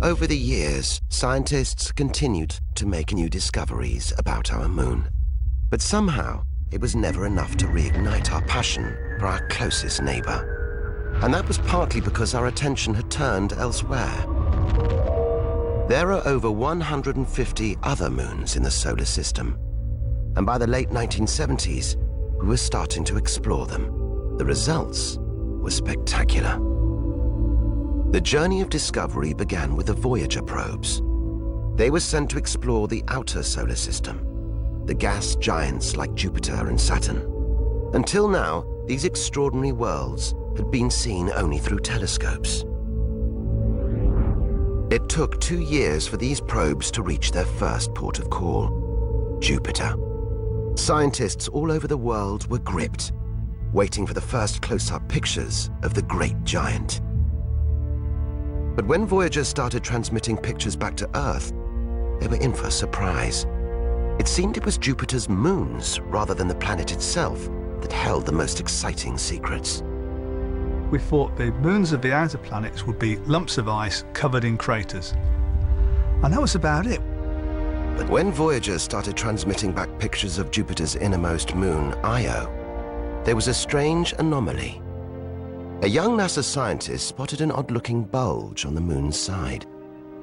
Over the years, scientists continued to make new discoveries about our moon. But somehow, it was never enough to reignite our passion for our closest neighbor. And that was partly because our attention had turned elsewhere. There are over 150 other moons in the solar system. And by the late 1970s, we were starting to explore them. The results were spectacular. The journey of discovery began with the Voyager probes. They were sent to explore the outer solar system, the gas giants like Jupiter and Saturn. Until now, these extraordinary worlds had been seen only through telescopes. It took 2 years for these probes to reach their first port of call, Jupiter. Scientists all over the world were gripped, waiting for the first close-up pictures of the great giant. But when Voyager started transmitting pictures back to Earth, they were in for a surprise. It seemed it was Jupiter's moons, rather than the planet itself, that held the most exciting secrets. We thought the moons of the outer planets would be lumps of ice covered in craters. And that was about it. But when Voyager started transmitting back pictures of Jupiter's innermost moon, Io, there was a strange anomaly. A young NASA scientist spotted an odd-looking bulge on the moon's side.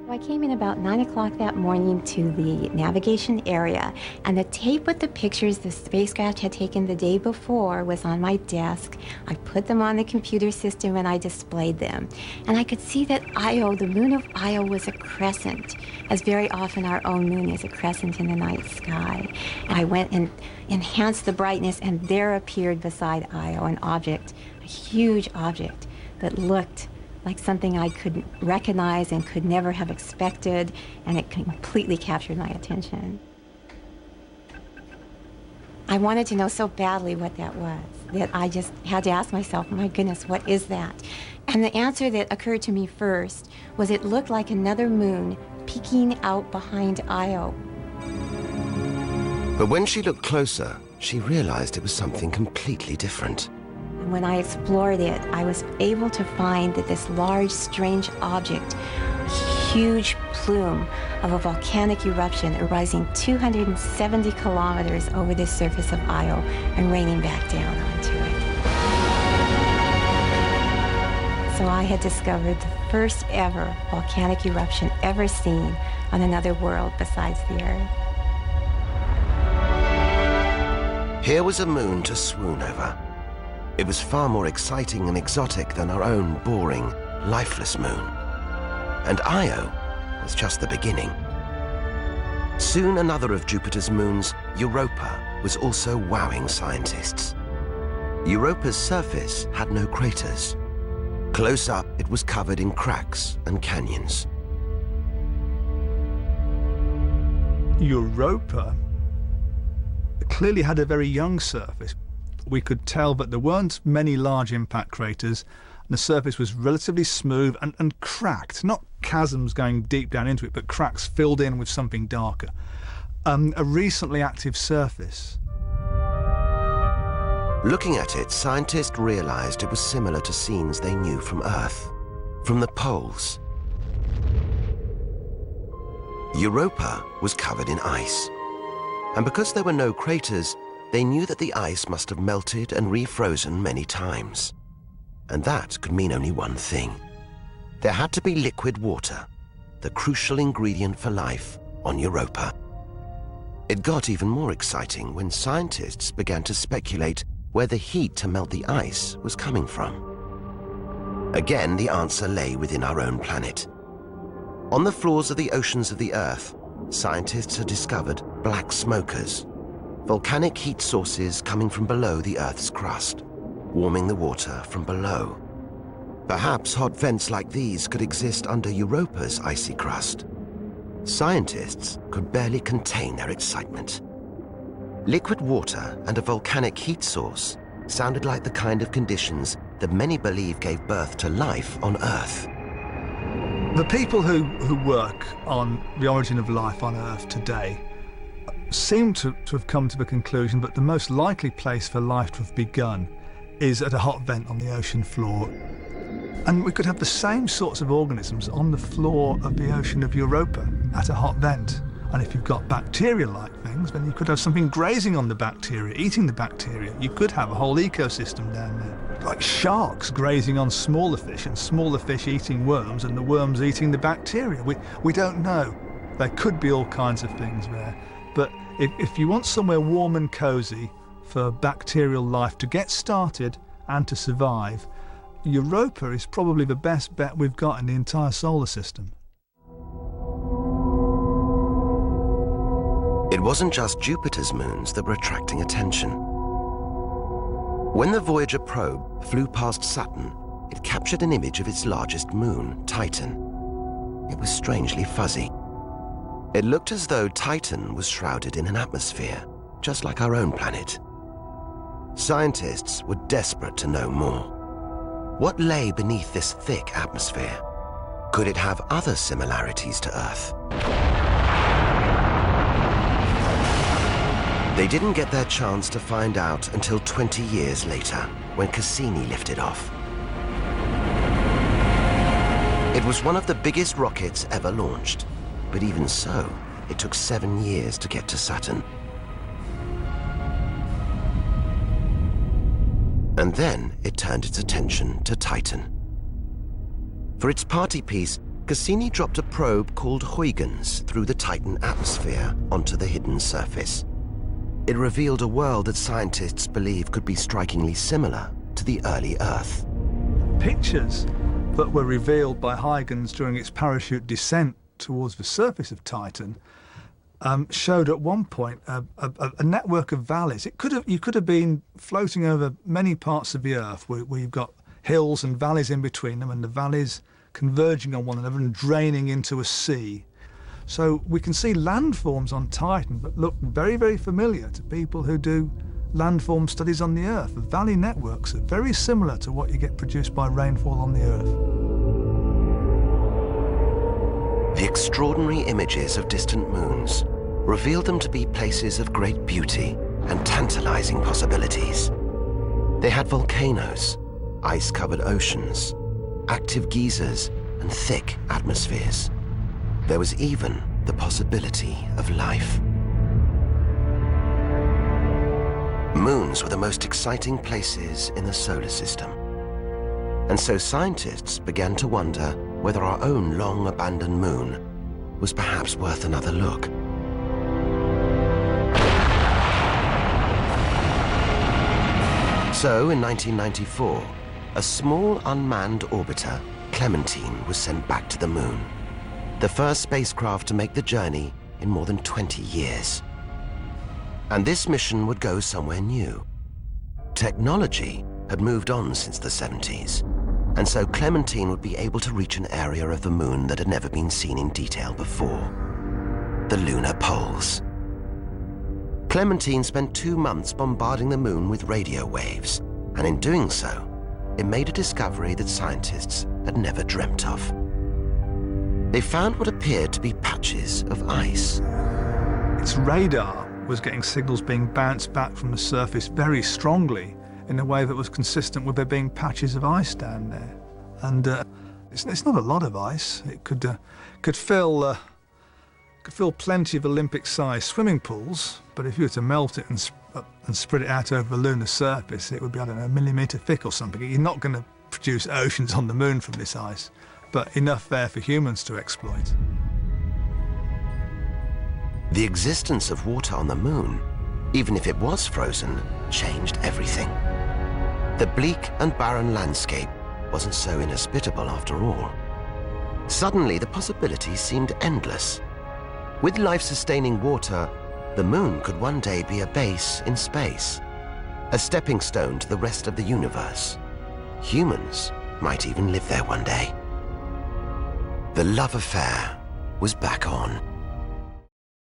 I came in about 9 o'clock that morning to the navigation area, and the tape with the pictures the spacecraft had taken the day before was on my desk. I put them on the computer system and I displayed them. And I could see that Io, the moon of Io, was a crescent, as very often our own moon is a crescent in the night sky. I went and enhanced the brightness, and there appeared beside Io an object, a huge object that looked like something I could recognize and could never have expected, and it completely captured my attention. I wanted to know so badly what that was that I just had to ask myself, my goodness, what is that? And the answer that occurred to me first was it looked like another moon peeking out behind Io. But when she looked closer, she realized it was something completely different. When I explored it, I was able to find that this large, strange object, a huge plume of a volcanic eruption arising 270 kilometers over the surface of Io and raining back down onto it. So I had discovered the first ever volcanic eruption ever seen on another world besides the Earth. Here was a moon to swoon over. It was far more exciting and exotic than our own boring, lifeless moon. And Io was just the beginning. Soon another of Jupiter's moons, Europa, was also wowing scientists. Europa's surface had no craters. Close up, it was covered in cracks and canyons. Europa clearly had a very young surface. We could tell that there weren't many large impact craters, and the surface was relatively smooth and cracked, not chasms going deep down into it, but cracks filled in with something darker. A recently active surface. Looking at it, scientists realized it was similar to scenes they knew from Earth, from the poles. Europa was covered in ice, and because there were no craters, they knew that the ice must have melted and refrozen many times. And that could mean only one thing. There had to be liquid water, the crucial ingredient for life on Europa. It got even more exciting when scientists began to speculate where the heat to melt the ice was coming from. Again, the answer lay within our own planet. On the floors of the oceans of the Earth, scientists had discovered black smokers, volcanic heat sources coming from below the Earth's crust, warming the water from below. Perhaps hot vents like these could exist under Europa's icy crust. Scientists could barely contain their excitement. Liquid water and a volcanic heat source sounded like the kind of conditions that many believe gave birth to life on Earth. The people who work on the origin of life on Earth today seem to have come to the conclusion that the most likely place for life to have begun is at a hot vent on the ocean floor. And we could have the same sorts of organisms on the floor of the ocean of Europa at a hot vent. And if you've got bacteria-like things, then you could have something grazing on the bacteria, eating the bacteria. You could have a whole ecosystem down there. Like sharks grazing on smaller fish, and smaller fish eating worms, and the worms eating the bacteria. We don't know. There could be all kinds of things there. But if you want somewhere warm and cosy for bacterial life to get started and to survive, Europa is probably the best bet we've got in the entire solar system. It wasn't just Jupiter's moons that were attracting attention. When the Voyager probe flew past Saturn, it captured an image of its largest moon, Titan. It was strangely fuzzy. It looked as though Titan was shrouded in an atmosphere, just like our own planet. Scientists were desperate to know more. What lay beneath this thick atmosphere? Could it have other similarities to Earth? They didn't get their chance to find out until 20 years later, when Cassini lifted off. It was one of the biggest rockets ever launched, but even so, it took 7 years to get to Saturn. And then it turned its attention to Titan. For its party piece, Cassini dropped a probe called Huygens through the Titan atmosphere onto the hidden surface. It revealed a world that scientists believe could be strikingly similar to the early Earth. Pictures that were revealed by Huygens during its parachute descent towards the surface of Titan showed at one point a network of valleys. You could have been floating over many parts of the Earth where you've got hills and valleys in between them, and the valleys converging on one another and draining into a sea. So we can see landforms on Titan that look very, very familiar to people who do landform studies on the Earth. The valley networks are very similar to what you get produced by rainfall on the Earth. The extraordinary images of distant moons revealed them to be places of great beauty and tantalizing possibilities. They had volcanoes, ice-covered oceans, active geysers, and thick atmospheres. There was even the possibility of life. Moons were the most exciting places in the solar system. And so scientists began to wonder whether our own long-abandoned moon was perhaps worth another look. So, in 1994, a small unmanned orbiter, Clementine, was sent back to the moon. The first spacecraft to make the journey in more than 20 years. And this mission would go somewhere new. Technology had moved on since the 70s, and so Clementine would be able to reach an area of the moon that had never been seen in detail before: the lunar poles. Clementine spent 2 months bombarding the moon with radio waves, and in doing so, it made a discovery that scientists had never dreamt of. They found what appeared to be patches of ice. Its radar was getting signals being bounced back from the surface very strongly in a way that was consistent with there being patches of ice down there. And it's not a lot of ice. It could fill plenty of Olympic-sized swimming pools, but if you were to melt it and spread it out over the lunar surface, it would be, I don't know, a millimetre thick or something. You're not going to produce oceans on the moon from this ice, but enough there for humans to exploit. The existence of water on the moon, even if it was frozen, changed everything. The bleak and barren landscape wasn't so inhospitable after all. Suddenly, the possibilities seemed endless. With life-sustaining water, the moon could one day be a base in space, a stepping stone to the rest of the universe. Humans might even live there one day. The love affair was back on.